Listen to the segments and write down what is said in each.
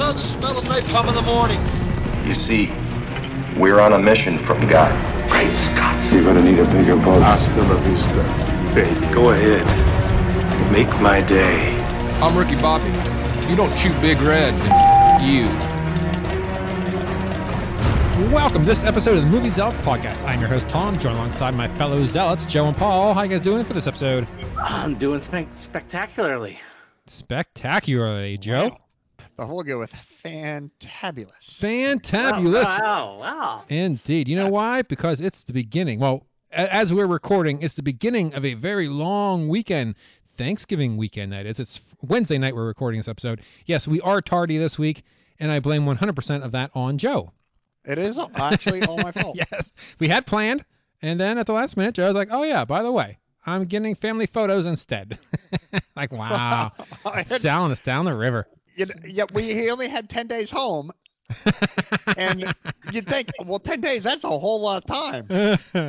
love the smell of napalm in the morning. You see, we're on a mission from God. Great Scott. You're gonna need a bigger boat. Hasta la vista, baby. Go ahead. Make my day. I'm Ricky Bobby. You don't chew Big Red, then you. Welcome to this episode of the Movie Zealots podcast. I'm your host, Tom, joined alongside my fellow Zealots, Joe and Paul. How you guys doing for this episode? I'm doing spectacularly. Spectacularly, Joe? Wow. But we'll go with fantabulous. Fantabulous. Wow. Indeed. You know why? Because it's the beginning. Well, as we're recording, it's the beginning of a very long weekend. Thanksgiving weekend, that is. It's Wednesday night we're recording this episode. Yes, we are tardy this week, and I blame 100% of that on Joe. It is actually all my fault. Yes. We had planned, and then at the last minute, Joe was like, oh yeah, by the way, I'm getting family photos instead. Like, wow. Selling us down the river. Yeah, he only had 10 days home. And you'd think, well, 10 days, that's a whole lot of time.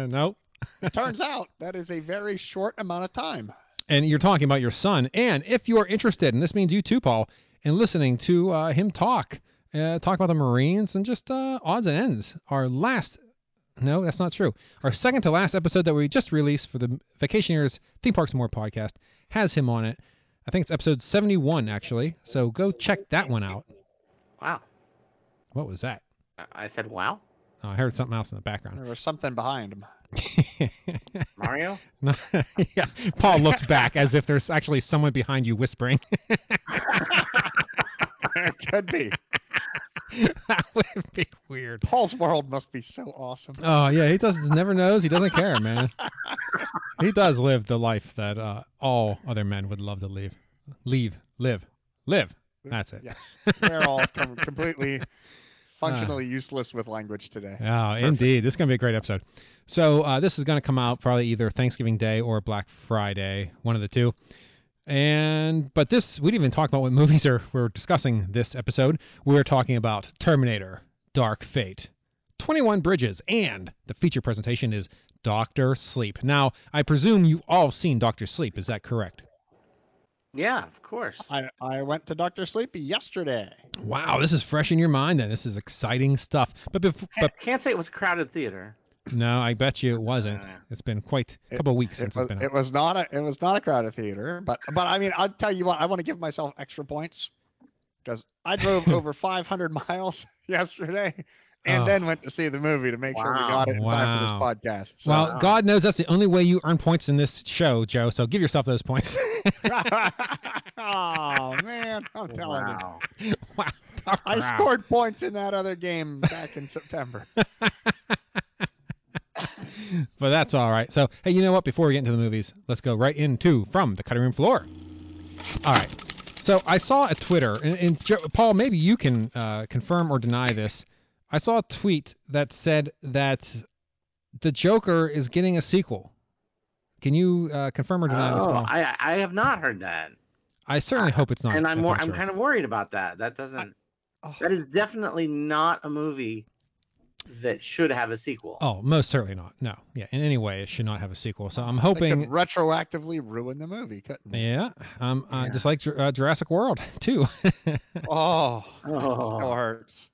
Nope. It turns out that is a very short amount of time. And you're talking about your son. And if you're interested, and this means you too, Paul, in listening to him talk about the Marines and just odds and ends. No, that's not true. Our second to last episode that we just released for the Vacationers Theme Parks and More podcast has him on it. I think it's episode 71, actually. So go check that one out. Wow. What was that? I said wow? Oh, I heard something else in the background. There was something behind him. Mario? No, yeah. Paul looks back as if there's actually someone behind you whispering. It could be. That would be weird. Paul's world must be so awesome. Oh, yeah. He never knows. He doesn't care, man. He does live the life that all other men would love to live. Live. That's it. Yes. We're all completely functionally useless with language today. Oh, Perfect. Indeed. This is going to be a great episode. So this is going to come out probably either Thanksgiving Day or Black Friday, one of the two. But this, we didn't even talk about what movies we're discussing this episode. We're talking about Terminator, Dark Fate, 21 Bridges, and the feature presentation is Dr. Sleep. Now, I presume you all seen Dr. Sleep. Is that correct? Yeah, of course. I went to Dr. Sleepy yesterday. Wow, this is fresh in your mind then. This is exciting stuff. But can't say it was a crowded theater. No, I bet you it wasn't. It's been quite a couple of weeks since it's been out. It was not a crowded theater, but I mean, I'll tell you what, I want to give myself extra points because I drove over 500 miles yesterday and then went to see the movie to make sure we got it in time for this podcast. So, well, God knows that's the only way you earn points in this show, Joe, so give yourself those points. Oh, man, I'm telling you. Wow. I scored points in that other game back in September. But that's all right. So, hey, you know what? Before we get into the movies, let's go right into From the Cutting Room Floor. All right. So I saw a Twitter, and Paul, maybe you can confirm or deny this. I saw a tweet that said that the Joker is getting a sequel. Can you confirm or deny this, Paul? I have not heard that. I certainly hope it's not. And I'm kind of worried about that. That is definitely not a movie that should have a sequel. Oh, most certainly not. No. Yeah, in any way, it should not have a sequel. So I'm hoping... They could retroactively ruin the movie, couldn't they? Yeah. Just like Jurassic World, too. Oh, still hurts.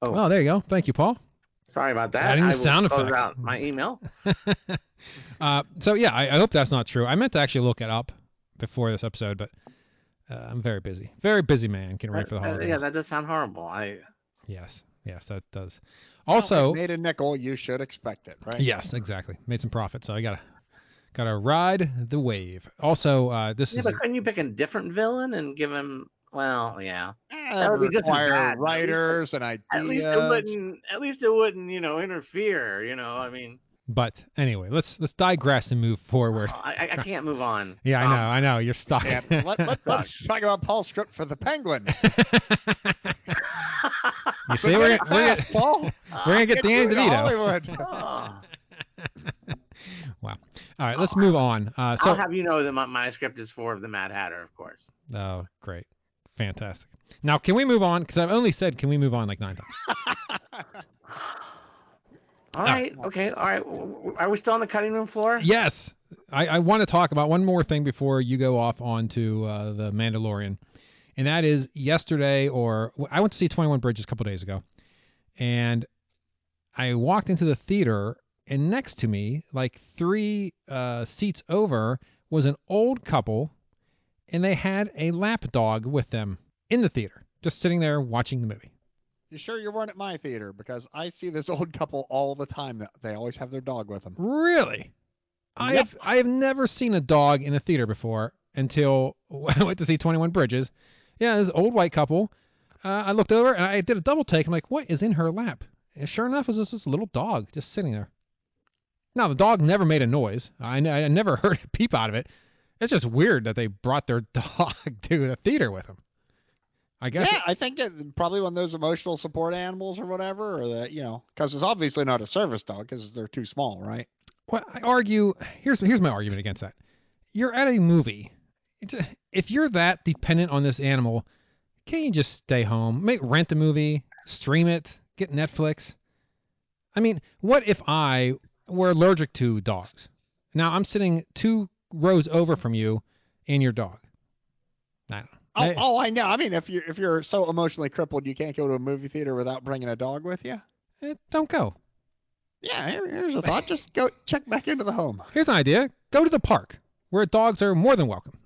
Oh, there you go. Thank you, Paul. Sorry about that. Adding the sound effects. Out my email. So, yeah, I hope that's not true. I meant to actually look it up before this episode, but I'm very busy. Very busy man getting ready for the holidays. Yeah, that does sound horrible. Yes, that does. Also, made a nickel, you should expect it, right? Yes, exactly. Made some profit, so I gotta ride the wave. Also, this is. But couldn't you pick a different villain and give him? Well, yeah. That would require writers and ideas. At least it wouldn't, interfere. I mean. But anyway, let's digress and move forward. I can't move on. Yeah, I know. You're stuck. Let's talk about Paul's script for the Penguin. You see, we're gonna get Danny DeVito. Hollywood. Wow. All right, let's move on. I'll have you know that my script is for the Mad Hatter, of course. Oh, great, fantastic. Now, can we move on? Because I've only said, can we move on like 9 times? All right. Okay. All right. Are we still on the cutting room floor? Yes. I want to talk about one more thing before you go off onto the Mandalorian. And that is yesterday, or I went to see 21 Bridges a couple days ago, and I walked into the theater, and next to me, like 3 seats over, was an old couple, and they had a lap dog with them in the theater, just sitting there watching the movie. You sure you weren't at my theater? Because I see this old couple all the time. They always have their dog with them. Really? Yep. I have never seen a dog in a theater before until I went to see 21 Bridges. Yeah, this old white couple. I looked over and I did a double take. I'm like, what is in her lap? And sure enough, it was this little dog just sitting there. Now, the dog never made a noise. I never heard a peep out of it. It's just weird that they brought their dog to the theater with them. I guess. Yeah, I think it's probably one of those emotional support animals or whatever, or that, because it's obviously not a service dog because they're too small, right? Well, I argue, here's my argument against that. You're at a movie. If you're that dependent on this animal, can't you just stay home? Rent a movie, stream it, get Netflix? I mean, what if I were allergic to dogs? Now I'm sitting 2 rows over from you and your dog. I don't know. I know. I mean, if you're so emotionally crippled you can't go to a movie theater without bringing a dog with you. Don't go. Yeah, here's a thought. Just go check back into the home. Here's an idea. Go to the park where dogs are more than welcome.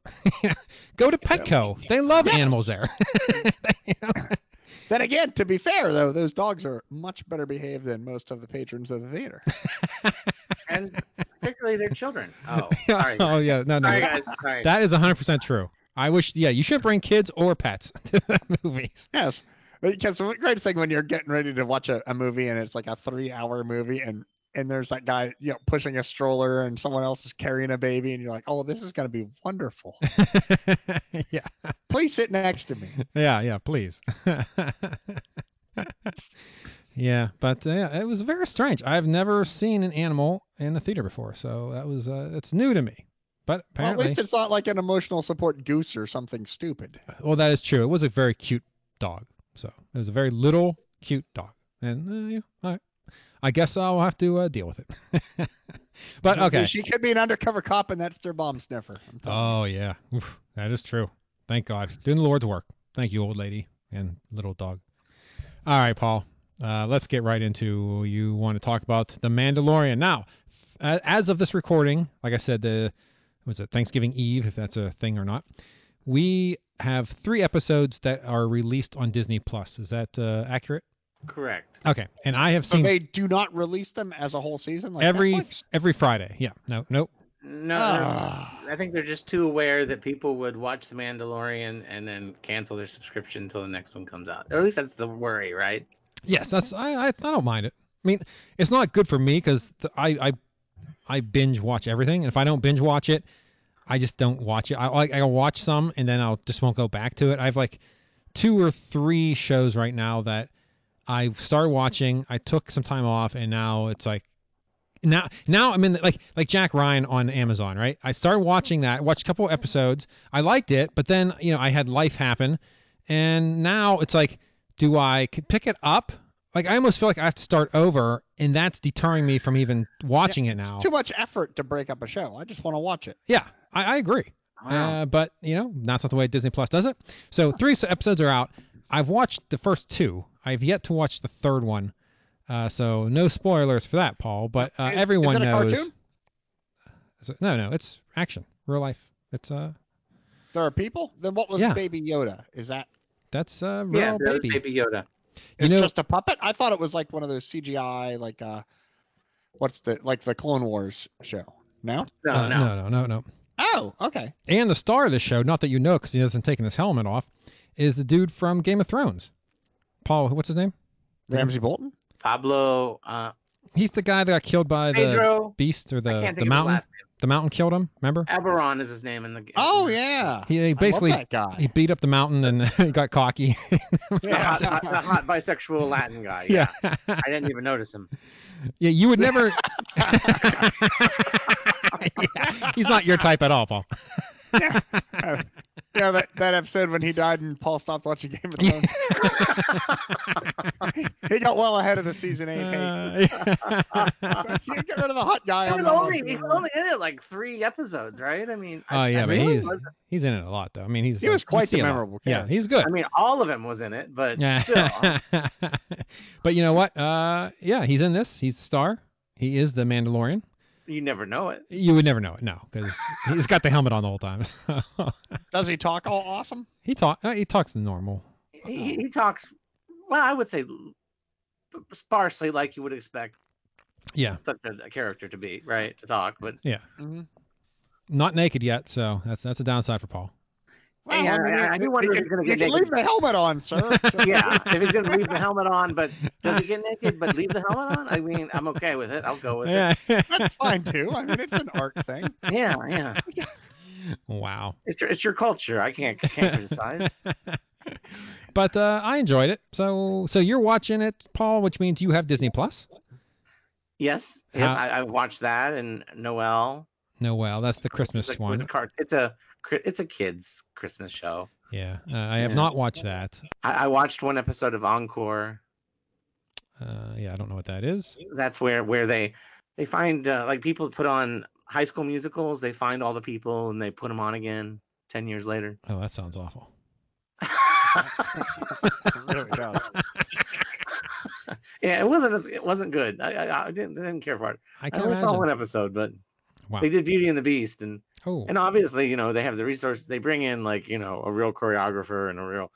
Go to Petco. They love animals there. Then again, to be fair, though, those dogs are much better behaved than most of the patrons of the theater. And particularly their children. Oh, sorry. Oh, yeah. No. Sorry, guys. Sorry. That is 100% true. I wish, you shouldn't bring kids or pets to the movies. Yes. Because the greatest thing when you're getting ready to watch a movie and it's like a 3-hour movie and there's that guy, pushing a stroller and someone else is carrying a baby and you're like, oh, this is going to be wonderful. Yeah. Please sit next to me. Yeah, please. Yeah, but it was very strange. I've never seen an animal in the theater before, so that was it's new to me. But apparently, at least it's not like an emotional support goose or something stupid. Well, that is true. It was a very cute dog. So it was a very little, cute dog. And all right. I guess I'll have to deal with it. But okay. She could be an undercover cop, and that's their bomb sniffer. Oh, yeah. Oof, that is true. Thank God. Doing the Lord's work. Thank you, old lady and little dog. All right, Paul. Let's get right into, you want to talk about The Mandalorian. Now, as of this recording, like I said, was it Thanksgiving Eve, if that's a thing or not, we have 3 episodes that are released on Disney Plus. Is that accurate? Correct. Okay, and I have seen. So they do not release them as a whole season, like every Netflix? Friday. Yeah. Nope. No, I think they're just too aware that people would watch The Mandalorian and then cancel their subscription until the next one comes out. Or at least that's the worry, right? Yes, I don't mind it. I mean, it's not good for me because I binge watch everything, and if I don't binge watch it, I just don't watch it. I'll watch some, and then I'll just won't go back to it. I have like 2 or 3 shows right now that I started watching. I took some time off, and now it's like now I'm in like Jack Ryan on Amazon, right? I started watching that, watched a couple episodes. I liked it, but then I had life happen, and now it's like, do I pick it up? Like I almost feel like I have to start over, and that's deterring me from even watching it now. It's too much effort to break up a show. I just want to watch it. Yeah, I agree. Wow. But that's not the way Disney Plus does it. So 3 episodes are out. I've watched the first 2. I've yet to watch the 3rd one. So no spoilers for that, Paul. But everyone knows. Is it a cartoon? No, it's action, real life. It's There are people. Then what was Baby Yoda? Is that? That's real baby. Baby Yoda. It's just a puppet. I thought it was like one of those CGI, like the Clone Wars show. No. No. Oh, okay. And the star of this show, not that you know because he hasn't taken his helmet off, is the dude from Game of Thrones. Paul, what's his name? Ramsay Bolton? Pablo. He's the guy that got killed by Pedro, the beast or the mountain. His last name. The mountain killed him, remember? Eberron is his name in the game. Oh, yeah. He basically that guy. He beat up the mountain and he got cocky. The hot bisexual Latin guy. Yeah. I didn't even notice him. Yeah, you would never. He's not your type at all, Paul. Yeah, know that episode when he died and Paul stopped watching Game of Thrones? He got well ahead of the season 8 hate. You get rid of the hot guy. He was only in it like 3 episodes, right? I mean, but he's in it a lot though. I mean, he was quite the memorable character. Yeah, he's good. I mean, all of him was in it, but still. But you know what? Yeah, he's in this. He's the star. He is the Mandalorian. You never know it. You would never know it, no, because he's got the helmet on the whole time. Does he talk all awesome? He talks normal. He talks, well, I would say sparsely, like you would expect. Yeah, such a character to be, right? To talk, but yeah, not naked yet, so that's a downside for Paul. Well, I do wonder if he's going to get naked. Leave the helmet on, sir. Yeah, if he's going to leave the helmet on, but does he get naked but leave the helmet on? I mean, I'm okay with it. I'll go with it. That's fine too. I mean, it's an art thing. Yeah. Wow. It's your culture. I can't criticize. But I enjoyed it. So you're watching it, Paul, which means you have Disney Plus. Yes. I watched that and Noel. That's the Christmas one. It's a kids' Christmas show. Yeah, I have not watched that. I watched one episode of Encore. Yeah, I don't know what that is. That's where they find like people put on High School Musicals. They find all the people and they put them on again 10 years later. Oh, that sounds awful. It really does. Yeah, it wasn't good. I didn't care for it. I only saw one episode, but they did Beauty and the Beast, and obviously, they have the resources. They bring in like a real choreographer and a real,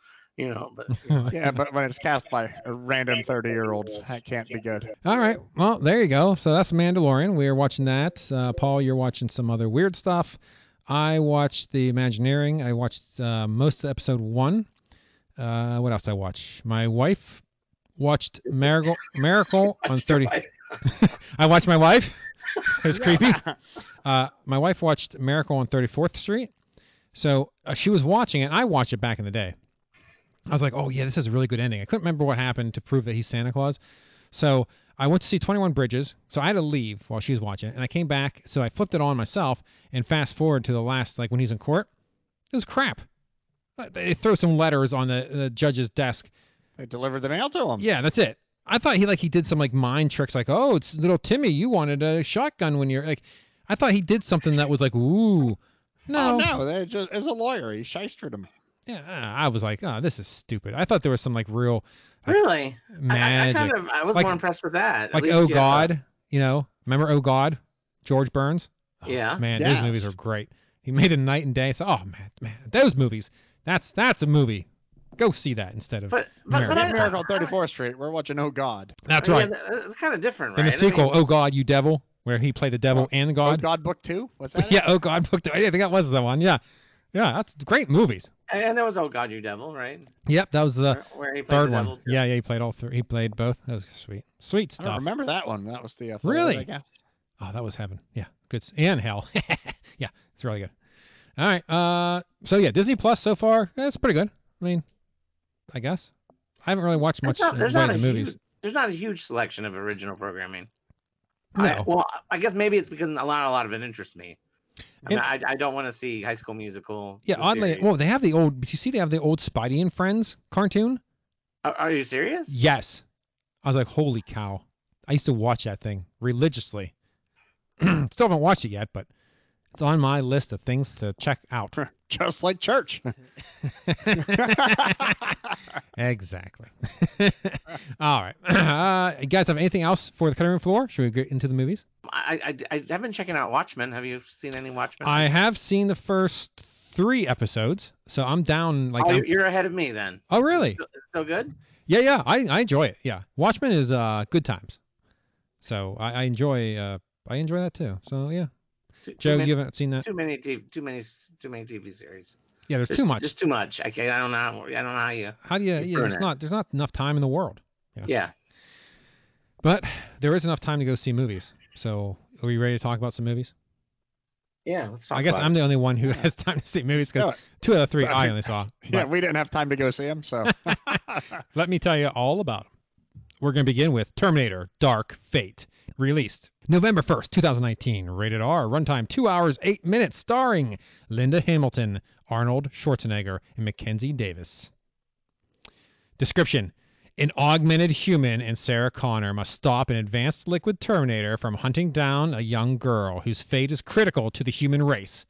but yeah, but when it's cast by a random 30-year-olds, that can't be good. All right, well, there you go. So that's Mandalorian. We are watching that. Paul, you're watching some other weird stuff. I watched The Imagineering. I watched most of episode 1. What else did I watch? My wife watched Miracle on 30. I watched my wife. It was creepy. My wife watched Miracle on 34th Street. So she was watching it. And I watched it back in the day. I was like, oh, yeah, this is a really good ending. I couldn't remember what happened to prove that he's Santa Claus. So I went to see 21 Bridges. So I had to leave while she was watching it. And I came back. So I flipped it on myself and fast forward to the last, like when he's in court. It was crap. They throw some letters on the judge's desk. They delivered the mail to him. Yeah, that's it. I thought he did some like mind tricks, like, oh, it's little Timmy. You wanted a shotgun when you're like. I thought he did something that was like, ooh, no. Oh no, they just as a lawyer, he shystered him. Yeah, I was like, oh, this is stupid. I thought there was some like real. Really? Magic. I was more impressed with that. Like, oh God, remember Oh God, George Burns. Oh, yeah. Man, those movies are great. He made a night and day. So, oh man, those movies. That's a movie. Go see that instead of Miracle on 34th Street. We're watching Oh God. That's right. Yeah, it's kind of different, right? Then the sequel, Oh God, You Devil, where he played the devil and God. Oh God Book 2? What's that? Yeah, Oh God Book 2. I think that was the one. Yeah, that's great movies. And there was Oh God, You Devil, right? Yep, that was the where he played third the one. devil, Yeah, he played all three. He played both. That was sweet stuff. I don't remember that one. That was the third, really? I guess. Oh, that was heaven. Yeah, good. And hell. Yeah, it's really good. All right. So yeah, Disney Plus so far, that's pretty good. I mean, I guess I haven't really watched much movies. There's not a huge selection of original programming. No. I guess maybe it's because a lot of it interests me. I don't want to see High School Musical. Yeah, oddly, they have the old. But you see, they have the old Spidey and Friends cartoon. Are you serious? Yes. I was like, holy cow! I used to watch that thing religiously. Still haven't watched it yet, but it's on my list of things to check out. Just like church. Exactly. All right. You guys have anything else for the cutting room floor? Should we get into the movies? I have been checking out Watchmen. Have you seen any Watchmen? I have seen the first 3 episodes, so I'm down. You're ahead of me then. Oh, really? It's still good? Yeah. I enjoy it. Yeah, Watchmen is good times. So I enjoy that too. So yeah. Joe, you haven't seen that? Too many TV series. Yeah, there's too much. Just too much. I don't know how you. How do you? Yeah, there's not enough time in the world. Yeah. But there is enough time to go see movies. So, are we ready to talk about some movies? Yeah, let's talk. I guess I'm the only one who has time to see movies because 2 out of 3 I only saw. Yeah, we didn't have time to go see them, so. Let me tell you all about them. We're going to begin with Terminator: Dark Fate, released November 1st, 2019, rated R, runtime 2 hours, 8 minutes, starring Linda Hamilton, Arnold Schwarzenegger and Mackenzie Davis. Description: an augmented human and Sarah Connor must stop an advanced liquid Terminator from hunting down a young girl whose fate is critical to the human race.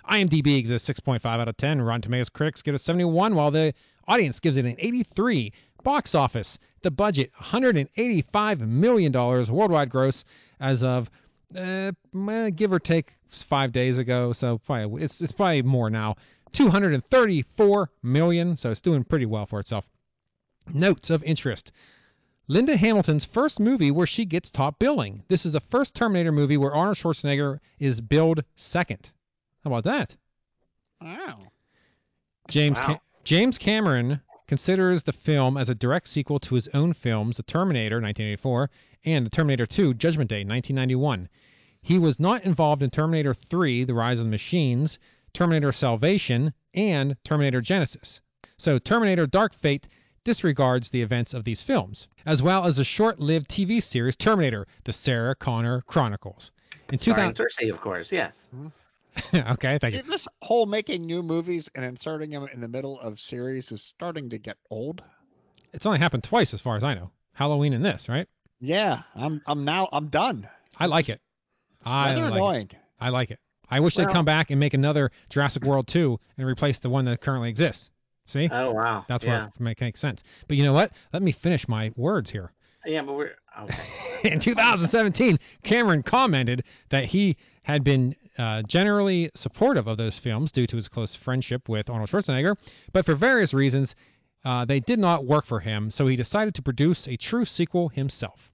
IMDb gives it a 6.5 out of 10. Rotten Tomatoes critics give it a 71, while the audience gives it an 83. Box office, the budget, $185 million. Worldwide gross as of, give or take 5 days ago. So probably, it's probably more now. $234 million. So it's doing pretty well for itself. Notes of interest. Linda Hamilton's first movie where she gets top billing. This is the first Terminator movie where Arnold Schwarzenegger is billed second. How about that? Wow. James Cameron considers the film as a direct sequel to his own films, The Terminator, 1984, and The Terminator 2, Judgment Day, 1991. He was not involved in Terminator 3, The Rise of the Machines, Terminator Salvation, and Terminator Genisys. So Terminator Dark Fate disregards the events of these films, as well as the short-lived TV series Terminator, The Sarah Connor Chronicles. In 2000, Cersei, of course, yes. Okay, thank you. This whole making new movies and inserting them in the middle of series is starting to get old. It's only happened twice, as far as I know. Halloween and this, right? Yeah, I'm done. I like it. Annoying. I like it. I wish they'd come back and make another Jurassic World 2 and replace the one that currently exists. See? Oh, wow. That's where it makes sense. But you know what? Let me finish my words here. Yeah, but we're... Okay. In 2017, Cameron commented that he had been generally supportive of those films due to his close friendship with Arnold Schwarzenegger, but for various reasons, they did not work for him, so he decided to produce a true sequel himself.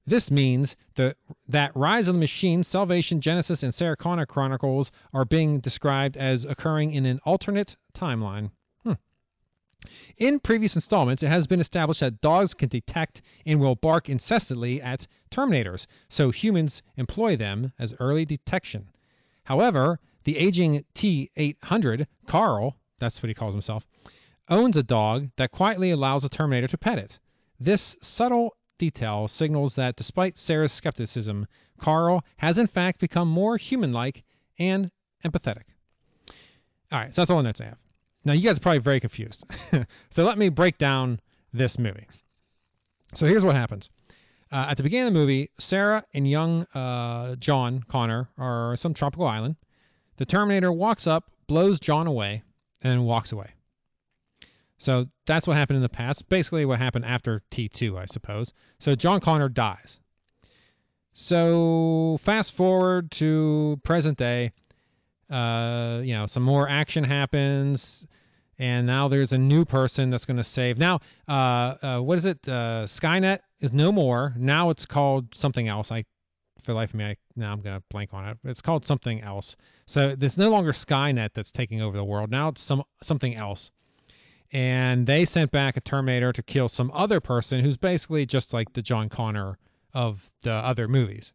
This means that Rise of the Machines, Salvation, Genisys, and Sarah Connor Chronicles are being described as occurring in an alternate timeline. In previous installments, it has been established that dogs can detect and will bark incessantly at Terminators, so humans employ them as early detection. However, the aging T-800, Carl, that's what he calls himself, owns a dog that quietly allows the Terminator to pet it. This subtle detail signals that despite Sarah's skepticism, Carl has in fact become more human-like and empathetic. All right, so that's all the notes I have. Now, you guys are probably very confused. So let me break down this movie. So here's what happens. At the beginning of the movie, Sarah and young John Connor are on some tropical island. The Terminator walks up, blows John away, and walks away. So that's what happened in the past. Basically what happened after T2, I suppose. So John Connor dies. So fast forward to present day. Some more action happens, and now there's a new person that's going to save. Now, what is it? Skynet is no more. Now it's called something else. For the life of me, now I'm going to blank on it. It's called something else. So there's no longer Skynet that's taking over the world. Now it's something else. And they sent back a Terminator to kill some other person who's basically just like the John Connor of the other movies.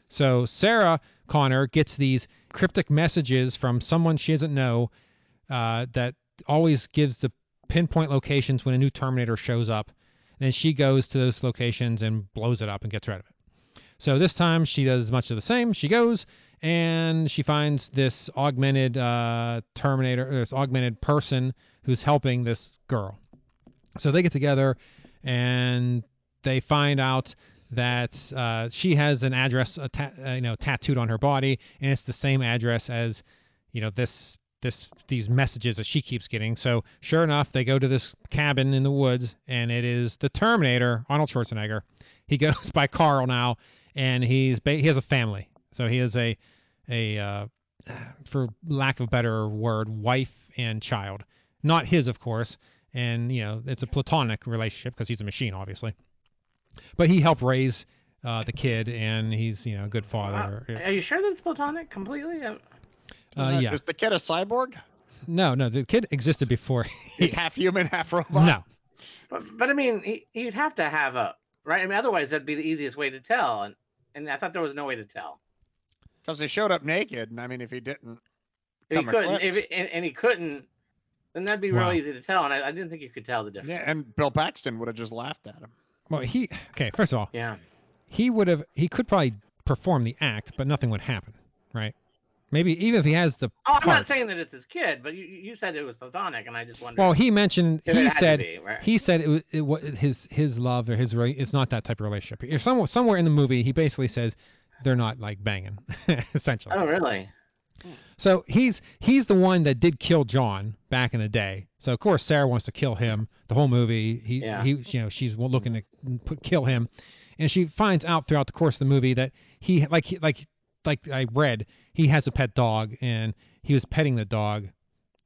So Sarah Connor gets these cryptic messages from someone she doesn't know that always gives the pinpoint locations when a new Terminator shows up. And she goes to those locations and blows it up and gets rid of it. So this time she does much of the same. She goes and she finds this augmented Terminator, this augmented person who's helping this girl. So they get together and they find out that she has an address tattooed on her body, and it's the same address as these messages that she keeps getting. So sure enough, they go to this cabin in the woods, and it is the Terminator, Arnold Schwarzenegger. He goes by Carl now, and he has a family. So he has a for lack of a better word, wife and child. Not his, of course, and it's a platonic relationship because he's a machine, obviously. But he helped raise the kid, and he's a good father. Are you sure that it's platonic completely? Yeah. Is the kid a cyborg? No, the kid existed before. He's half human, half robot. No. But I mean, you'd have to have right. I mean, otherwise that'd be the easiest way to tell, and I thought there was no way to tell. Because they showed up naked, and I mean, if he didn't, he couldn't. And he couldn't, then that'd be real easy to tell. And I didn't think you could tell the difference. Yeah, and Bill Paxton would have just laughed at him. Well, first of all, yeah, he could probably perform the act, but nothing would happen, right? Maybe even if he has the. Oh, I'm not saying that it's his kid, but you said it was platonic, and I just wondered. Well, he mentioned he said right? he said it was his love or his. It's not that type of relationship. Somewhere in the movie, he basically says they're not like banging, essentially. Oh, really? So he's the one that did kill John back in the day. So of course Sarah wants to kill him the whole movie. She's looking to kill him, and she finds out throughout the course of the movie that he like I read, he has a pet dog and he was petting the dog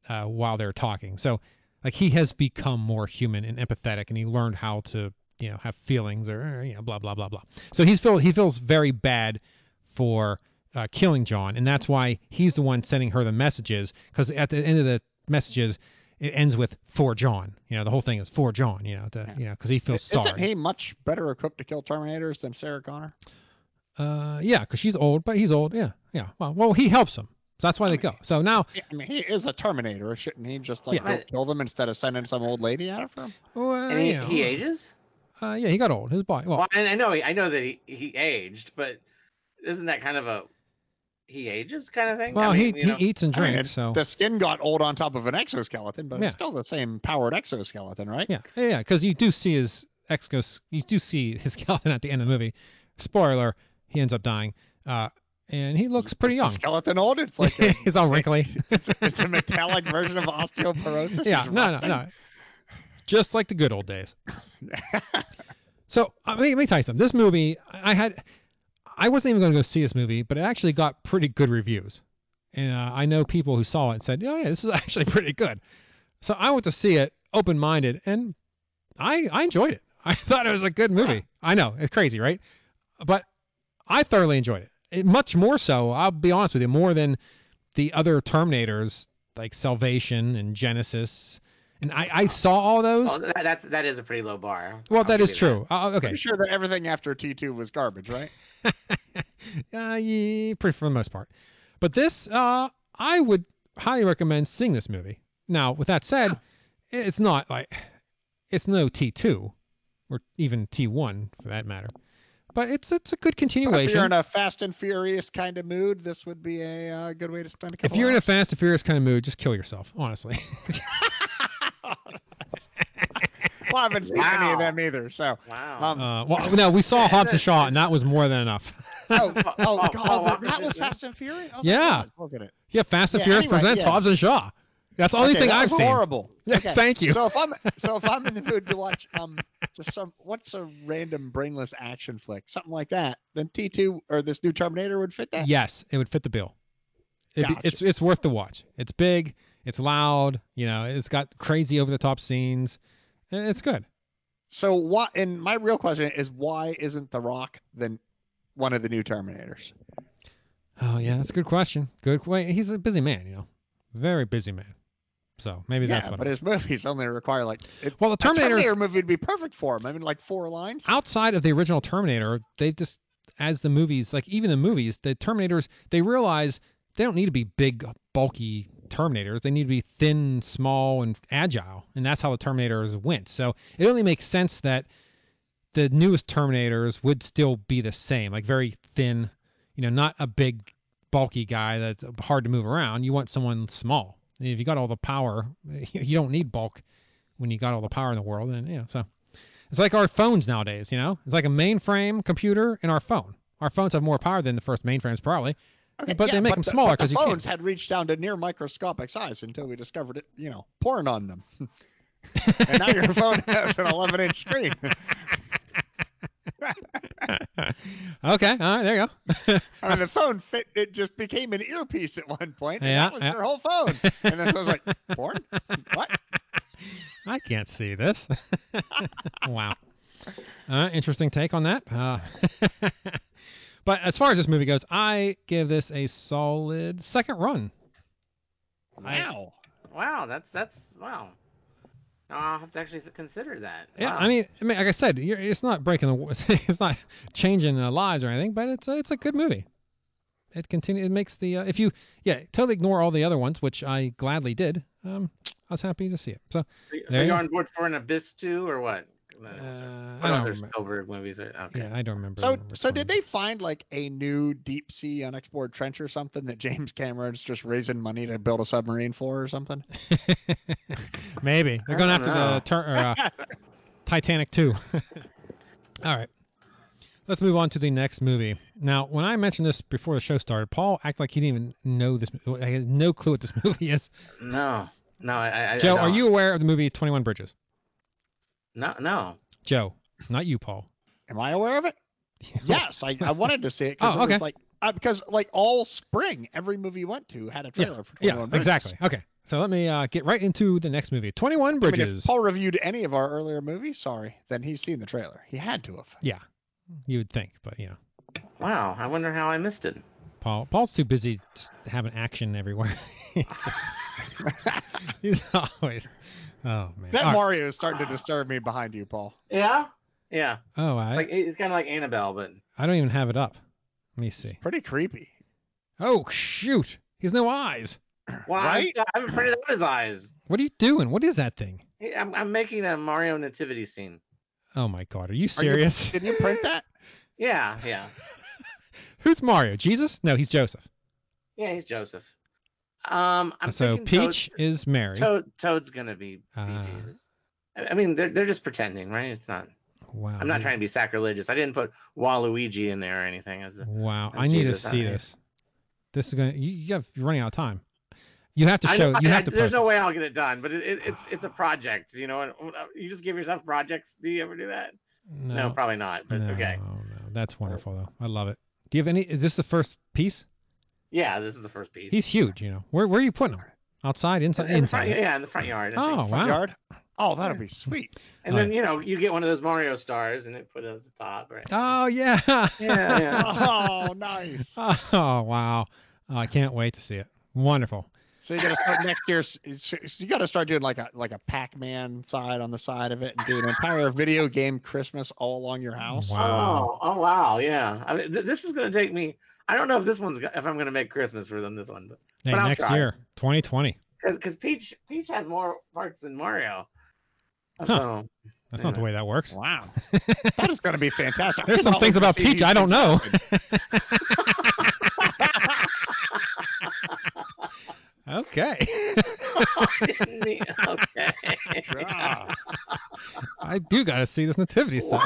while they were talking. So like he has become more human and empathetic, and he learned how to have feelings or blah blah blah blah. So he feels very bad for killing John, and that's why he's the one sending her the messages, because at the end of the messages it ends with "for John." The whole thing is "for John." Because he feels sorry. Isn't he much better equipped to kill Terminators than Sarah Connor? Yeah, because she's old, but he's old. Yeah. Well, he helps them, so that's why they go. So now, he is a Terminator. Shouldn't he just go kill them instead of sending some old lady after him? Well, and he ages. Yeah, he got old. His body. Well, I know that he aged, but isn't that kind of a he ages kind of thing? Well, he eats and drinks, so the skin got old on top of an exoskeleton, but it's still the same powered exoskeleton, right? Yeah. Because you do see his skeleton at the end of the movie. Spoiler: he ends up dying, and he looks pretty young. Skeleton old? It's like it's all wrinkly. it's a metallic version of osteoporosis. Yeah, no. Just like the good old days. So let me tell you something. This movie, I wasn't even going to go see this movie, but it actually got pretty good reviews. And I know people who saw it and said, "Oh yeah, this is actually pretty good." So I went to see it open-minded, and I enjoyed it. I thought it was a good movie. I know, it's crazy, right? But I thoroughly enjoyed it. Much more so, I'll be honest with you, more than the other Terminators like Salvation and Genesis. And I saw all those. Oh, that is a pretty low bar. Well, that is true. Okay. I'm sure that everything after T2 was garbage, right? Yeah, pretty for the most part. But this, I would highly recommend seeing this movie. Now, with that said, it's not like it's no T2 or even T1 for that matter. But it's a good continuation. If you're in a Fast and Furious kind of mood, this would be a good way to spend a couple If you're hours. In a Fast and Furious kind of mood, just kill yourself, honestly. Well, I haven't seen any of them either. So, wow. Well, no, we saw Hobbs and Shaw, and that was more than enough. God, that was Fast and Furious. Oh, yeah. Look at it. Yeah, Fast and Furious presents Hobbs and Shaw. That's the only thing I've seen. Horrible. Okay. Thank you. So if I'm in the mood to watch just what's a random brainless action flick, something like that, then T2 or this new Terminator would fit that. Yes, it would fit the bill. Gotcha. It's worth the watch. It's big. It's loud. It's got crazy over the top scenes. It's good. So what? And my real question is, why isn't The Rock then one of the new Terminators? Oh yeah, that's a good question. Good. Wait, he's a busy man. Very busy man. So maybe that's what. But his movies only require the Terminator movie would be perfect for him. I mean, like 4 lines. Outside of the original Terminator, they just, as the movies, like even the movies, the Terminators, they realize they don't need to be big, bulky Terminators. They need to be thin, small, and agile, and that's how the Terminators went. So it only makes sense that the newest Terminators would still be the same, like very thin, not a big, bulky guy that's hard to move around. You want someone small. If you got all the power, you don't need bulk when you got all the power in the world. And so it's like our phones nowadays. It's like a mainframe computer and our phone. Our phones have more power than the first mainframes, probably. Okay, but they make them smaller because you can't. Phones had reached down to near microscopic size until we discovered it, porn on them. And now your phone has an 11-inch screen. Okay, all right, there you go. I mean, the phone fit; it just became an earpiece at one point, and that was your whole phone. And then I was like, "Porn? What? I can't see this." Wow. Interesting take on that. But as far as this movie goes, I give this a solid second run. Wow. Wow, that's wow. I'll have to actually consider that. Yeah, wow. I mean, like I said, it's not breaking the, it's not changing lives or anything, but it's a good movie. It makes the if you totally ignore all the other ones, which I gladly did. I was happy to see it. So you're on board for an Abyss 2 or what? What other Spielberg movies are okay? Yeah, I don't remember. So did they find like a new deep sea unexplored trench or something that James Cameron's just raising money to build a submarine for or something? Maybe they're going after the Titanic 2. All right. Let's move on to the next movie. Now, when I mentioned this before the show started, Paul acted like he didn't even know this. I had no clue what this movie is. No, I Joe, I are you aware of the movie 21 Bridges? No. Joe, not you, Paul. Am I aware of it? Yes, I wanted to see it because it was like because like all spring, every movie you went to had a trailer for 21 Bridges. Exactly. Okay, so let me get right into the next movie, 21 Bridges. I mean, if Paul reviewed any of our earlier movies, then he's seen the trailer. He had to have. Yeah. You would think, but Wow, I wonder how I missed it. Paul's too busy just having action everywhere. He's always. Oh man. That Mario is starting to disturb me behind you, Paul. Yeah. Oh, it's kind of like Annabelle, but I don't even have it up. Let me see. It's pretty creepy. Oh shoot! He has no eyes. Wow, right? I haven't printed out his eyes. What are you doing? What is that thing? I'm making a Mario nativity scene. Oh my God! Are you serious? Did you print that? Yeah. Who's Mario? Jesus? No, he's Joseph. Yeah, he's Joseph. I'm so Peach is Mary. Toad's gonna be Jesus. I mean, they're just pretending, right? It's not. Wow. I'm not trying to be sacrilegious. I didn't put Waluigi in there or anything. Wow. I need to see this. This is gonna. You're running out of time. You have to show. There's no way I'll get it done, but it's a project. You know, you just give yourself projects. Do you ever do that? No, probably not. But okay. No, that's wonderful though. I love it. Do you have any? Is this the first piece? Yeah, this is the first piece. He's huge. Where are you putting him? Outside, inside, inside. In the front yard. Oh, wow. Front yard? Oh, that'll be sweet. And then you get one of those Mario stars and put it at the top, right? Oh yeah. Yeah. Oh, nice. Oh wow. Oh, I can't wait to see it. Wonderful. So you got to start next year. So you got to start doing like a Pac-Man side on the side of it, and do an entire video game Christmas all along your house. Wow. Oh wow, yeah. I mean, this is going to take me. I don't know if if I'm going to make Christmas for them this one, but next year, 2020. Because Peach has more parts than Mario. Huh. So that's not the way that works. Wow, that is going to be fantastic. There's some things about Peach I don't know. Okay. Okay. Yeah. I do got to see this nativity scene.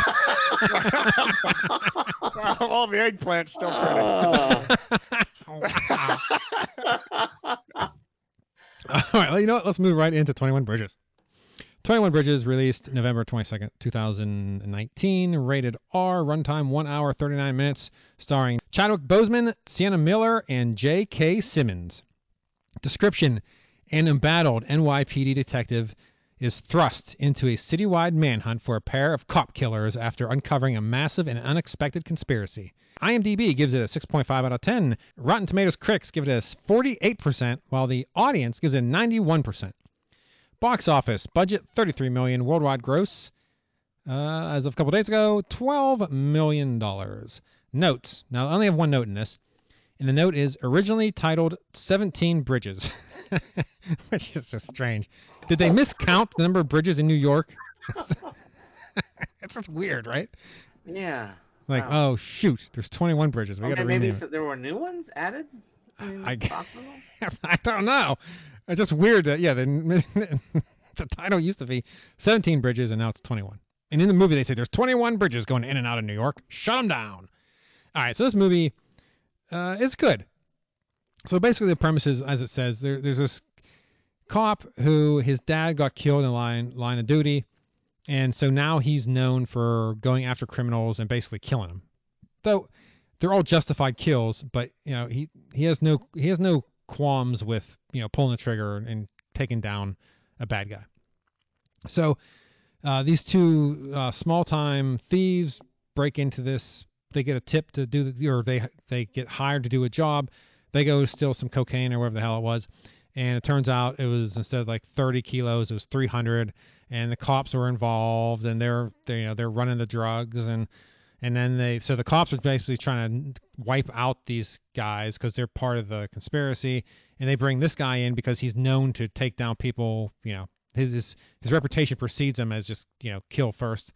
All the eggplants still pretty. All right. Well, you know what? Let's move right into 21 Bridges. 21 Bridges released November 22nd, 2019. Rated R. Runtime 1 hour, 39 minutes. Starring Chadwick Boseman, Sienna Miller, and J.K. Simmons. Description: an embattled NYPD detective is thrust into a citywide manhunt for a pair of cop killers after uncovering a massive and unexpected conspiracy. IMDb gives it a 6.5 out of 10. Rotten Tomatoes critics give it a 48%, while the audience gives it 91%. Box office budget $33 million. Worldwide gross, as of a couple days ago, $12 million. Notes. Now, I only have one note in this. And the note is originally titled 17 Bridges, which is just strange. Did they miscount the number of bridges in New York? It's just weird, right? Yeah. Like, oh, shoot, there's 21 bridges. We got to rename it. There were new ones added? I don't know. It's just weird that, the title used to be 17 Bridges, and now it's 21. And in the movie, they say there's 21 bridges going in and out of New York. Shut them down. All right, so this movie is good. So basically the premise is, as it says, there's this cop who his dad got killed in line of duty, and so now he's known for going after criminals and basically killing them. Though they're all justified kills, but he has no qualms with pulling the trigger and taking down a bad guy. So these two small-time thieves break into this. They get a tip to do they get hired to do a job. They go steal some cocaine or whatever the hell it was, and it turns out it was, instead of like 30 kilos, it was 300. And the cops were involved, and they're running the drugs, and then the cops are basically trying to wipe out these guys because they're part of the conspiracy, and they bring this guy in because he's known to take down people his reputation precedes him as just, kill first.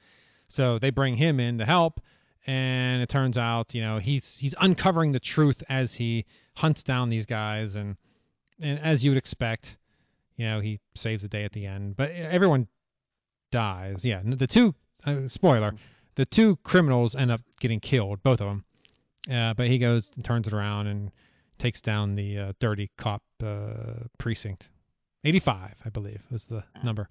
So they bring him in to help, and it turns out, he's uncovering the truth as he hunts down these guys, and as you would expect, he saves the day at the end. But everyone dies. Yeah, the two spoiler, the two criminals end up getting killed, both of them. But he goes and turns it around and takes down the dirty cop precinct. 85, I believe, was the number.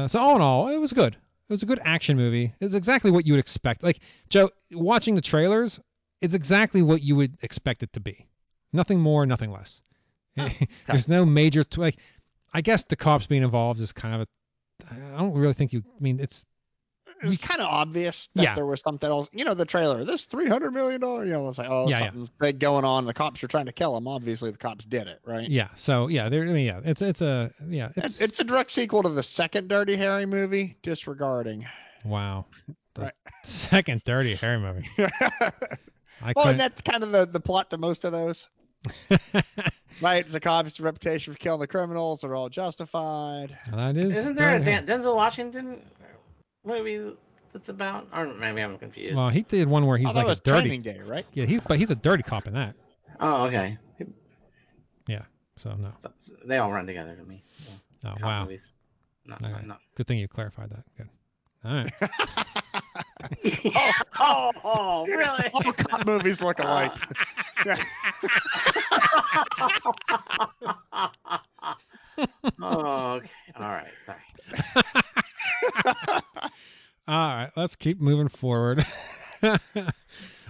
So all in all, it was good. It was a good action movie. It's exactly what you would expect. Like, Joe, watching the trailers, it's exactly what you would expect it to be. Nothing more, nothing less. There's no major... I guess the cops being involved is kind of I don't really think you... I mean, it was kind of obvious that there was something else. The trailer, this $300 million, it's like, something's big going on. The cops are trying to kill him. Obviously, the cops did it, right? Yeah. So, it's a direct sequel to the second Dirty Harry movie, disregarding. Wow. The second Dirty Harry movie. Well, that's kind of the plot to most of those. Right, it's a cop's reputation for killing the criminals. They're all justified. Well, that is. Isn't there a Denzel Washington movie that's about? Or maybe I'm confused. Well, he did one where he's like a dirty. Training Day, right? Yeah, he's a dirty cop in that. Oh, okay. Yeah. So no. They all run together to me. Oh wow. Movies. No. Good thing you clarified that. Good. All right. oh, really? All cop movies look alike. Oh, okay. All right. Sorry. All right. Let's keep moving forward. I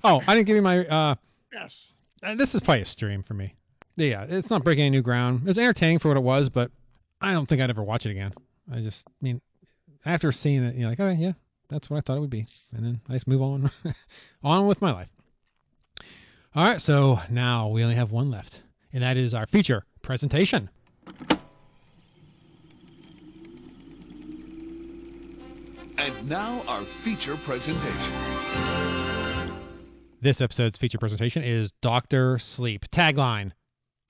didn't give you my. Yes. This is probably a stream for me. Yeah, it's not breaking any new ground. It was entertaining for what it was, but I don't think I'd ever watch it again. After seeing it, like, okay, yeah, that's what I thought it would be. And then I just move on, on with my life. All right, so now we only have one left, and that is our feature presentation. And now our feature presentation. This episode's feature presentation is Dr. Sleep. Tagline.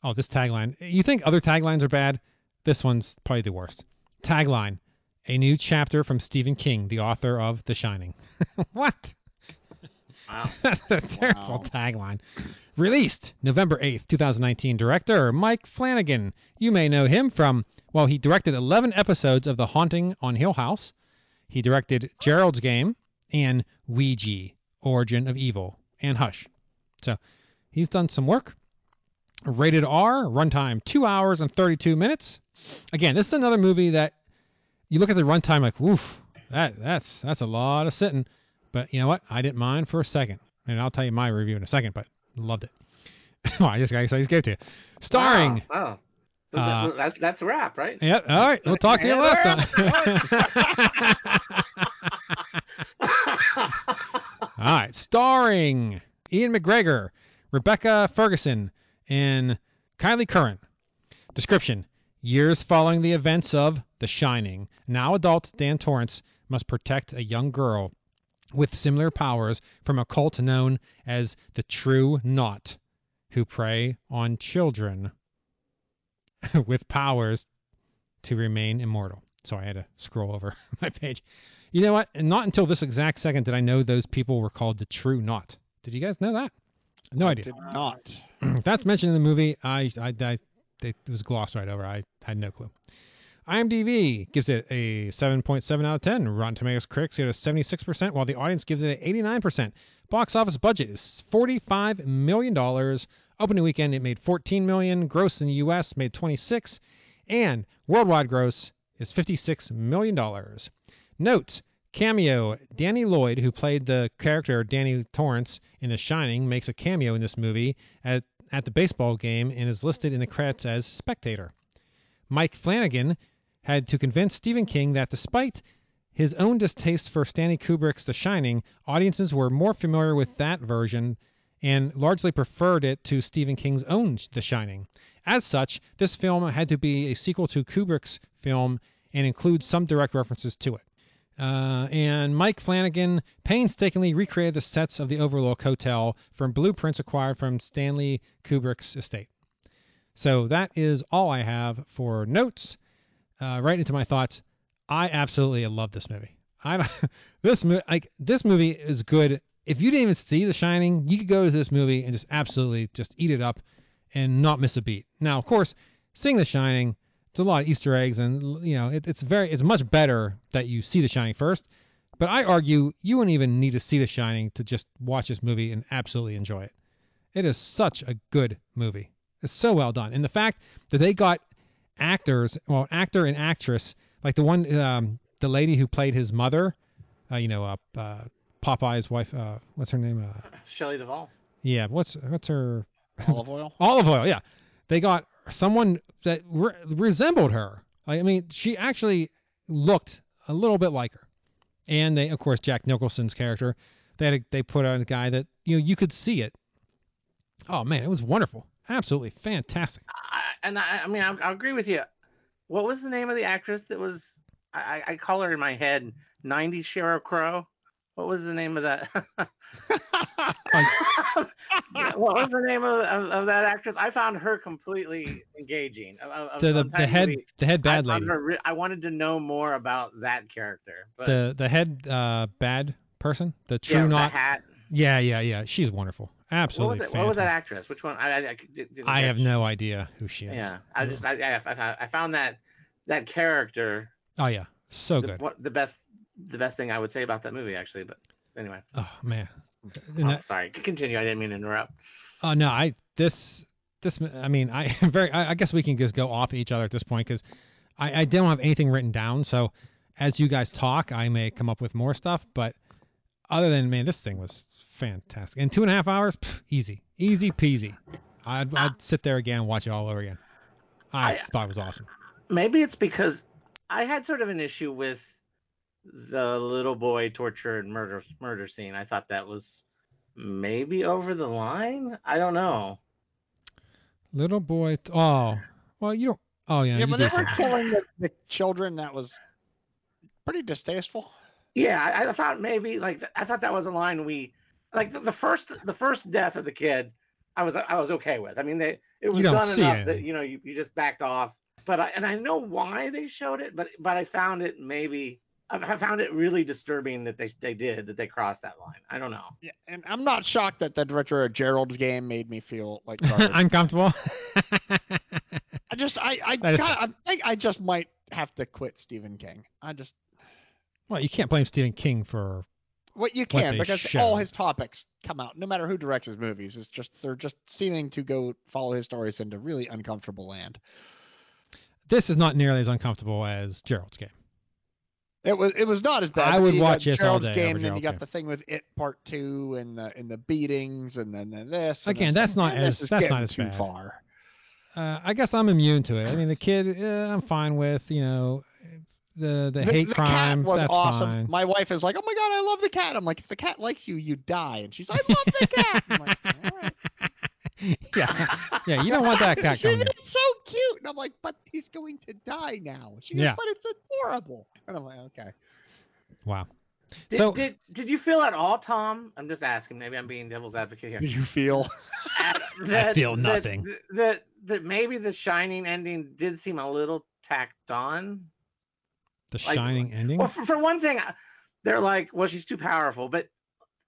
Oh, this tagline. You think other taglines are bad? This one's probably the worst. Tagline. A new chapter from Stephen King, the author of The Shining. What? Wow. That's a terrible tagline. Released November 8th, 2019. Director Mike Flanagan. You may know him from, he directed 11 episodes of The Haunting on Hill House. He directed Gerald's Game and Ouija, Origin of Evil, and Hush. So he's done some work. Rated R, runtime 2 hours and 32 minutes. Again, this is another movie that you look at the runtime like, woof, that's a lot of sitting. But you know what? I didn't mind for a second. And I'll tell you my review in a second, but loved it. I just gave it to you. Starring. Wow. That's a wrap, right? Yeah. All right. We'll talk to you last time. All right. Starring Ewan McGregor, Rebecca Ferguson, and Kyleigh Curran. Description. Years following the events of The Shining, now adult Dan Torrance must protect a young girl with similar powers from a cult known as the True Knot, who prey on children with powers to remain immortal. So I had to scroll over my page. You know what? And not until this exact second did I know those people were called the True Knot. Did you guys know that? No idea. Did not. That's mentioned in the movie. It was glossed right over. I had no clue. IMDb gives it a 7.7 out of 10. Rotten Tomatoes critics give it a 76%, while the audience gives it an 89%. Box office budget is $45 million. Opening weekend, it made $14 million. Gross in the U.S. made $26 million. And worldwide gross is $56 million. Notes. Cameo. Danny Lloyd, who played the character Danny Torrance in The Shining, makes a cameo in this movie at the baseball game and is listed in the credits as spectator. Mike Flanagan had to convince Stephen King that despite his own distaste for Stanley Kubrick's The Shining, audiences were more familiar with that version and largely preferred it to Stephen King's own The Shining. As such, this film had to be a sequel to Kubrick's film and include some direct references to it. And Mike Flanagan painstakingly recreated the sets of the Overlook Hotel from blueprints acquired from Stanley Kubrick's estate. So that is all I have for notes. right into my thoughts. I absolutely love this movie. This movie is good. If you didn't even see The Shining, you could go to this movie and just absolutely just eat it up and not miss a beat. Now, of course, seeing The Shining, it's a lot of Easter eggs, and it's much better that you see The Shining first. But I argue you wouldn't even need to see The Shining to just watch this movie and absolutely enjoy it. It is such a good movie. It's so well done, and the fact that they got actor and actress like the one, the lady who played his mother, Popeye's wife. What's her name? Shelley Duvall. Yeah. What's her? Olive oil. Olive oil. Yeah. They got someone that resembled her. I mean, she actually looked a little bit like her. And they, of course, Jack Nicholson's character. They put on a guy that you could see it. Oh man, it was wonderful. Absolutely fantastic. I'll agree with you. What was the name of the actress that was? I call her in my head 90s Sheryl Crow. What was the name of that? What was the name of that actress? I found her completely engaging. The head bad lady. I wanted to know more about that character. But the head bad person, the true the hat. Yeah. She's wonderful. Absolutely. What was that actress? Which one? I have no idea who she is. Yeah, I found that character. Oh yeah, so good. The best thing I would say about that movie, actually. But anyway. Oh man. Sorry. Continue. I didn't mean to interrupt. Oh no, I guess we can just go off each other at this point because I don't have anything written down. So as you guys talk, I may come up with more stuff. But other than, man, this thing was fantastic. In 2.5 hours, easy peasy. I'd sit there again and watch it all over again. I thought it was awesome. Maybe it's because I had sort of an issue with the little boy torture and murder scene. I thought that was maybe over the line. I don't know. Little boy. Oh, well, you don't. Oh yeah. Yeah, but they were killing the children. That was pretty distasteful. Yeah, I thought maybe I thought that was a line the first death of the kid. I was okay with. I mean, it was done enough that you just backed off. But I know why they showed it, but I found it really disturbing that they crossed that line. I don't know. Yeah, and I'm not shocked that the director of Gerald's Game made me feel like uncomfortable. I just might have to quit Stephen King. Well, you can't blame Stephen King for. Well, you can because all his topics come out, no matter who directs his movies. They're just seeming to go follow his stories into really uncomfortable land. This is not nearly as uncomfortable as Gerald's Game. It was not as bad. I would watch this Gerald's all day. Game, then you got the thing with It Part 2 and the beatings, and then this. Again, that's not as too bad. Far. I guess I'm immune to it. I mean, the kid, I'm fine with. The hate crime. Cat was that's awesome. Fine. My wife is like, "Oh my god, I love the cat." I'm like, "If the cat likes you, you die." And she's like, "I love the cat." I'm like, "All right." Yeah, you don't want that cat coming. It's so cute, and I'm like, "But he's going to die now." She goes, "But it's adorable," and I'm like, "Okay." Wow. Did you feel at all, Tom? I'm just asking. Maybe I'm being devil's advocate here. Do you feel? I feel nothing. That maybe the Shining ending did seem a little tacked on. The Shining ending? Well, for one thing, they're like, well, she's too powerful. But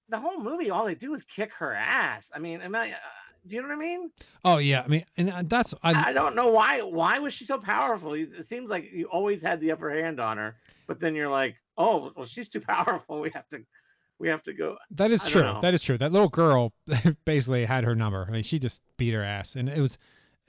the whole movie, all they do is kick her ass. I mean, do you know what I mean? Oh, yeah. I mean, and that's... I don't know why. Why was she so powerful? It seems like you always had the upper hand on her. But then you're like, oh, well, she's too powerful. We have to go. That is true. That is true. That little girl basically had her number. I mean, she just beat her ass. And it was...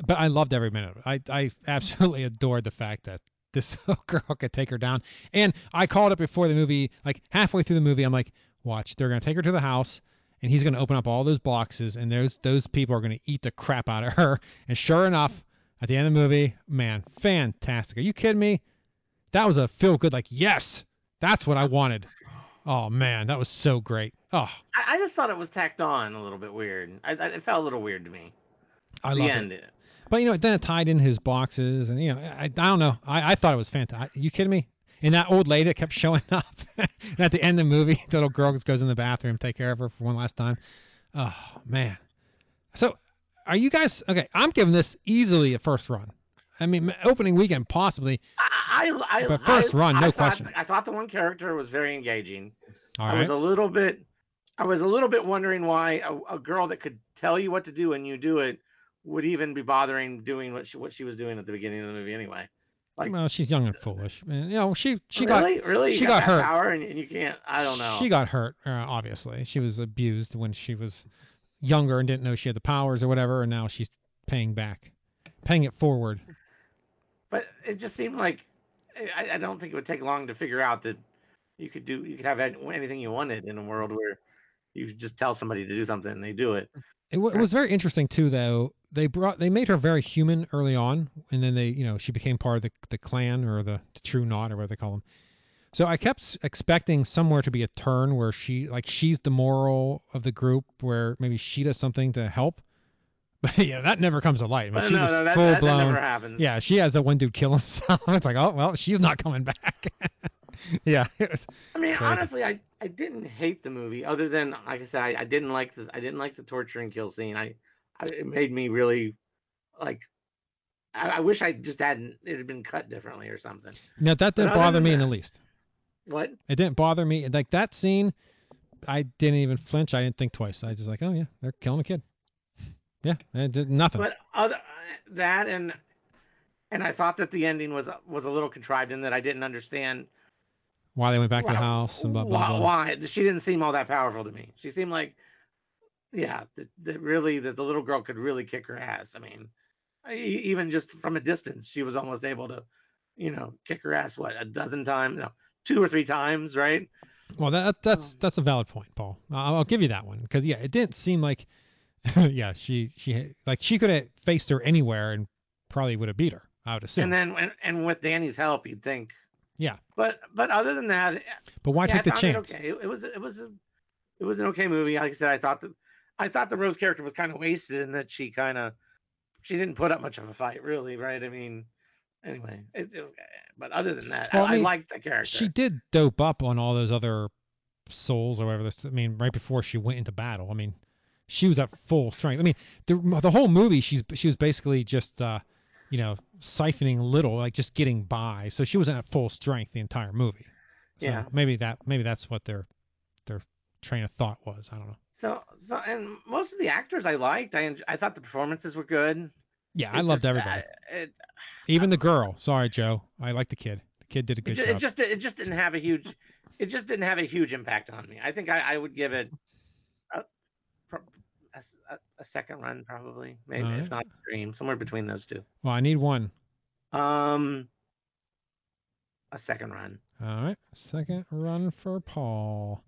But I loved every minute of it. I absolutely adored the fact that this little girl could take her down. And I called it before the movie, like halfway through the movie, I'm like, watch, they're going to take her to the house and he's going to open up all those boxes and those people are going to eat the crap out of her. And sure enough, at the end of the movie, man, fantastic. Are you kidding me? That was a feel good, like, yes, that's what I wanted. Oh man, that was so great. Oh, I just thought it was tacked on a little bit weird. It felt a little weird to me. I loved it. But, then it tied in his boxes, and, I don't know. I thought it was fantastic. Are you kidding me? And that old lady that kept showing up at the end of the movie, the little girl just goes in the bathroom, take care of her for one last time. Oh, man. So, are you guys... Okay, I'm giving this easily a first run. I mean, opening weekend, possibly. But first run, no question. I thought the one character was very engaging. All right. I was a little bit wondering why a girl that could tell you what to do and you do it would even be bothering doing what she was doing at the beginning of the movie anyway. Like, well, she's young and foolish, and she really got hurt. Power and you can't. I don't know. She got hurt. Obviously, she was abused when she was younger and didn't know she had the powers or whatever, and now she's paying it forward. But it just seemed like I don't think it would take long to figure out that you could have anything you wanted in a world where you could just tell somebody to do something and they do it. It was very interesting too, though. They made her very human early on, and then she became part of the clan or the True Knot or whatever they call them. So I kept expecting somewhere to be a turn where she's the moral of the group, where maybe she does something to help. But that never comes to light. I mean, she's just full blown. That never happens. Yeah, she has that one dude kill himself. It's like, oh well, she's not coming back. Yeah. I mean, honestly, I didn't hate the movie, other than, like I said, I didn't like this. I didn't like the torture and kill scene. It made me really like. I wish it had been cut differently or something. No, that didn't bother me in the least. What? It didn't bother me. Like that scene, I didn't even flinch. I didn't think twice. I was just like, oh yeah, they're killing a kid. Yeah, it did nothing. But that and I thought that the ending was a little contrived in that I didn't understand why they went back to the house and blah blah blah. Why she didn't seem all that powerful to me. She seemed like, that the little girl could really kick her ass. I mean, even just from a distance, she was almost able to, kick her ass. What, a dozen times? No, 2 or 3 times, right? Well, that's a valid point, Paul. I'll give you that one because it didn't seem like. Yeah, she could have faced her anywhere and probably would have beat her, I would assume. And with Danny's help, you'd think. Yeah. But other than that. But why take the chance? Okay, it was an okay movie. Like I said, I thought the Rose character was kind of wasted in that she didn't put up much of a fight, really, right? I mean, anyway, it was. But other than that, I liked the character. She did dope up on all those other souls or whatever. I mean, right before she went into battle. I mean. She was at full strength. I mean, the whole movie, she was basically just, siphoning a little, like just getting by. So she wasn't at full strength the entire movie. So yeah. Maybe that's what their train of thought was. I don't know. So and most of the actors I liked. I thought the performances were good. Yeah, I loved everybody. Even the girl. Sorry, Joe. I like the kid. The kid did a good job. It just didn't have a huge. It just didn't have a huge impact on me. I think I would give it. A second run, probably, maybe if not Dream, somewhere between those two. Well, I need one. A second run. All right, second run for Paul.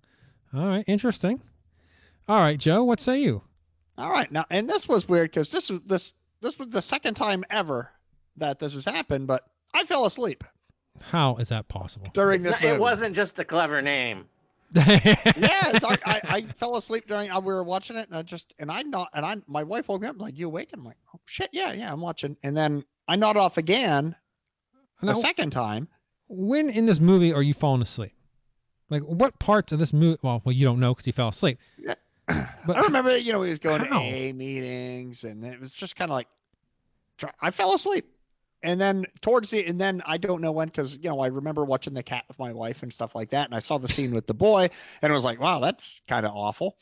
All right, interesting. All right, Joe, what say you? All right, now, and this was weird because this was the second time ever that this has happened, but I fell asleep. How is that possible? During this movie. It wasn't just a clever name. Yeah, I fell asleep during we were watching it, and my wife woke me up like, you awake? I'm like, oh shit, yeah, I'm watching, and then I nod off again the second time. When in this movie are you falling asleep? Like what parts of this movie? Well, you don't know because you fell asleep. Yeah. But I remember he was going to AA meetings, and it was just kind of like I fell asleep. And then and then I don't know when, because, I remember watching The Cat with my wife and stuff like that. And I saw the scene with the boy and I was like, wow, that's kind of awful.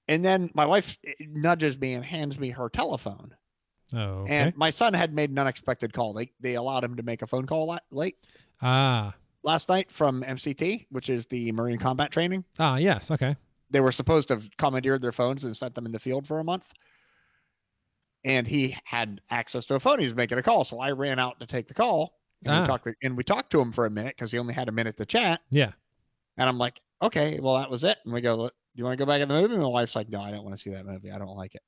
And then my wife nudges me and hands me her telephone. Oh, okay. And my son had made an unexpected call. They allowed him to make a phone call late. Last night from MCT, which is the Marine Combat Training. Yes. Okay. They were supposed to have commandeered their phones and sent them in the field for a month. And he had access to a phone. He was making a call. So I ran out to take the call. And we talked to him for a minute because he only had a minute to chat. Yeah. And I'm like, okay, well, that was it. And we go, do you want to go back in the movie? And my wife's like, no, I don't want to see that movie. I don't like it.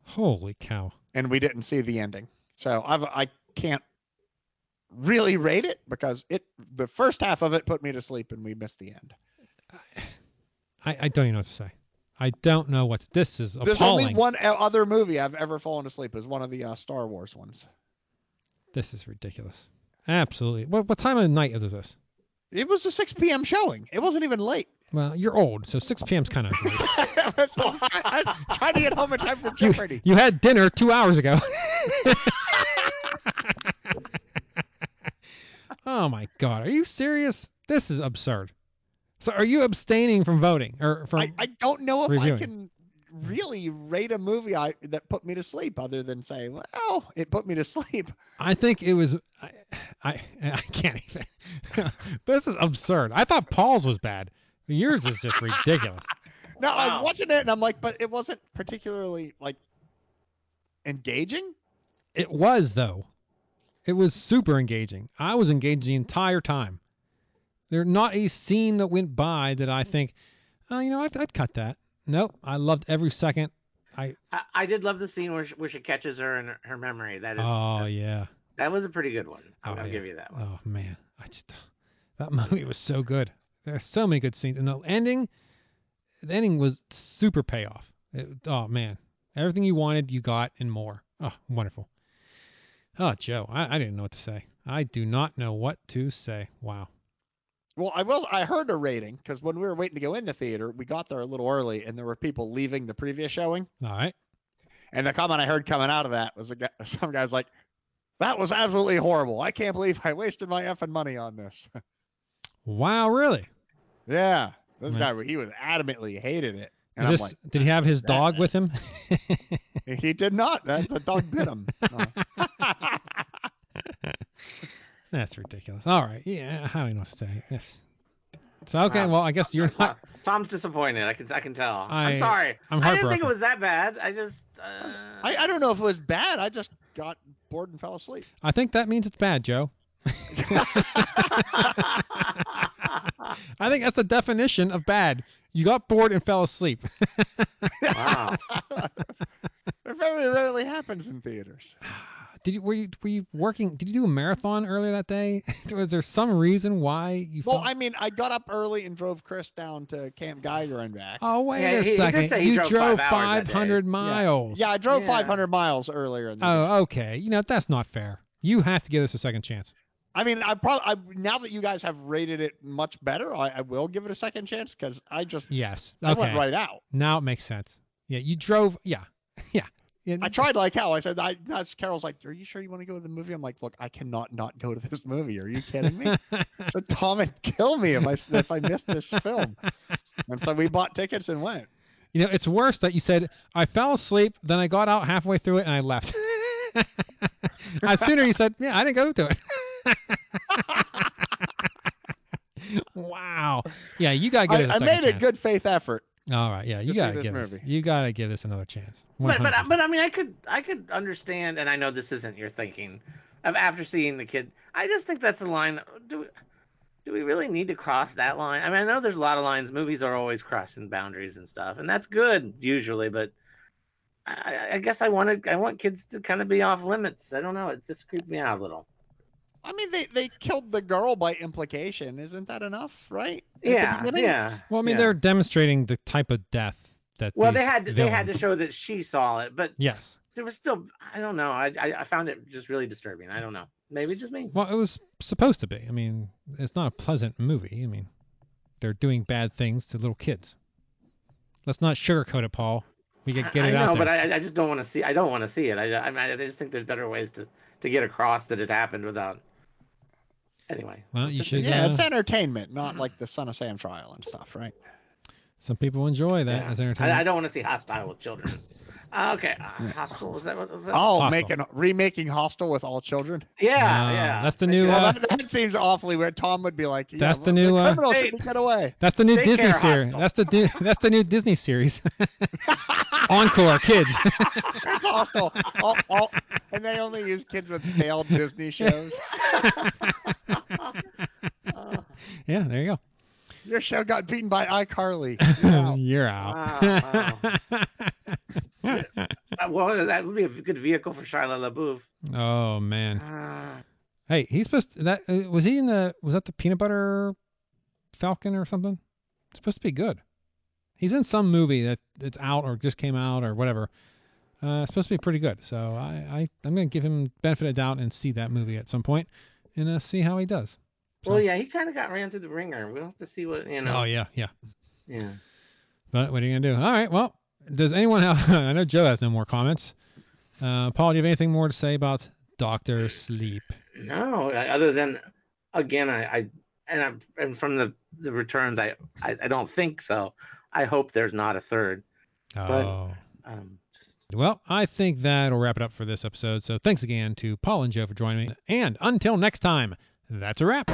Holy cow. And we didn't see the ending. So I can't really rate it because the first half of it put me to sleep and we missed the end. I don't even know what to say. I don't know this is appalling. There's only one other movie I've ever fallen asleep is one of the Star Wars ones. This is ridiculous. Absolutely. What time of night is this? It was a 6 p.m. showing. It wasn't even late. Well, you're old, so 6 p.m. is kind of late. I was trying to get home in time for Jeopardy. You had dinner 2 hours ago. Oh my God, are you serious? This is absurd. So, are you abstaining from voting or from? I don't know if reviewing? I can really rate a movie that put me to sleep, other than say, well, it put me to sleep. I think it was. I can't even. This is absurd. I thought Paul's was bad. Yours is just ridiculous. No, I was watching it and I'm like, but it wasn't particularly like engaging. It was though. It was super engaging. I was engaged the entire time. There's not a scene that went by that I think, oh, you know, I'd cut that. Nope, I loved every second. I did love the scene where she catches her in her memory. That is. Oh yeah. That was a pretty good one. I'll give you that one. Oh man, that movie was so good. There's so many good scenes, and the ending was super payoff. Oh man, everything you wanted, you got, and more. Oh, wonderful. Oh, Joe, I didn't know what to say. I do not know what to say. Wow. Well, I heard a rating because when we were waiting to go in the theater, we got there a little early, and there were people leaving the previous showing. All right. And the comment I heard coming out of that was some guy's like, "That was absolutely horrible. I can't believe I wasted my effing money on this." Wow, really? Yeah. This guy, he was adamantly hated it. And I'm like, did he have his dog with him? He did not. The dog bit him. That's ridiculous. All right. Yeah, I don't know what to say. Yes. So, okay, well, I guess you're not... Tom's disappointed. I can tell. I'm sorry. I'm heartbroken. I didn't think it was that bad. I just... I don't know if it was bad. I just got bored and fell asleep. I think that means it's bad, Joe. I think that's the definition of bad. You got bored and fell asleep. Wow. It very rarely happens in theaters. Were you working? Did you do a marathon earlier that day? Was there some reason why you? Well, I mean, I got up early and drove Chris down to Camp Geiger and back. Oh, wait a second! You drove 500 miles. Yeah, I drove 500 miles earlier. In the day. Okay. You know that's not fair. You have to give this a second chance. I mean, now that you guys have rated it much better, I will give it a second chance because I went right out. Now it makes sense. Yeah, you drove. Yeah. I tried like hell. I said, Carol's like, "Are you sure you want to go to the movie?" I'm like, "Look, I cannot not go to this movie. Are you kidding me?" So Tom would kill me if I missed this film. And so we bought tickets and went. You know, it's worse that you said I fell asleep, then I got out halfway through it and I left. As sooner you said, "Yeah, I didn't go to it." Wow. Yeah, you gotta give it a second chance. I made a good faith effort. All right, yeah, you gotta give this another chance. 100%. But I mean, I could understand, and I know this isn't your thinking of after seeing the kid. I just think that's a line. Do we really need to cross that line? I mean, I know there's a lot of lines. Movies are always crossing boundaries and stuff, and that's good usually. But I guess I want kids to kind of be off limits. I don't know. It just creeped me out a little. I mean, they killed the girl by implication. Isn't that enough, right? Yeah. Well, I mean, they're demonstrating the type of death that. Well, they had to show that she saw it, but yes, there was still. I don't know. I found it just really disturbing. I don't know. Maybe just me. Well, it was supposed to be. I mean, it's not a pleasant movie. I mean, they're doing bad things to little kids. Let's not sugarcoat it, Paul. We get it out there. But I just don't want to see. I don't want to see it. I just think there's better ways to get across that it happened without. Anyway. Well, you should. Yeah, it's entertainment, not like the Son of Sam trial and stuff, right? Some people enjoy that as entertainment. I don't want to see Hostile with children. Okay, Hostile, was that? Oh, remaking Hostile with all children? Yeah. That's the new. That seems awfully weird. Tom would be like, "That's the new. Criminal should get away." That's the new Disney series. That's the new Disney series. Encore Kids. Hostile. And they only use kids with failed Disney shows. Yeah, there you go. Your show got beaten by iCarly. You're out. Wow. Well, that would be a good vehicle for Shia LaBeouf. Oh man. Hey, he's supposed to, was that the Peanut Butter Falcon or something? It's supposed to be good. He's in some movie that's out or just came out or whatever. It's supposed to be pretty good. So I'm gonna give him benefit of doubt and see that movie at some point and see how he does. So. Well, yeah, he kind of got ran through the ringer. We'll have to see what, you know. Oh, yeah. Yeah. But what are you going to do? All right, well, does anyone have... I know Joe has no more comments. Paul, do you have anything more to say about Dr. Sleep? No, other than again, and from the returns, I don't think so. I hope there's not a third. Oh. But, well, I think that'll wrap it up for this episode. So thanks again to Paul and Joe for joining me. And until next time, that's a wrap.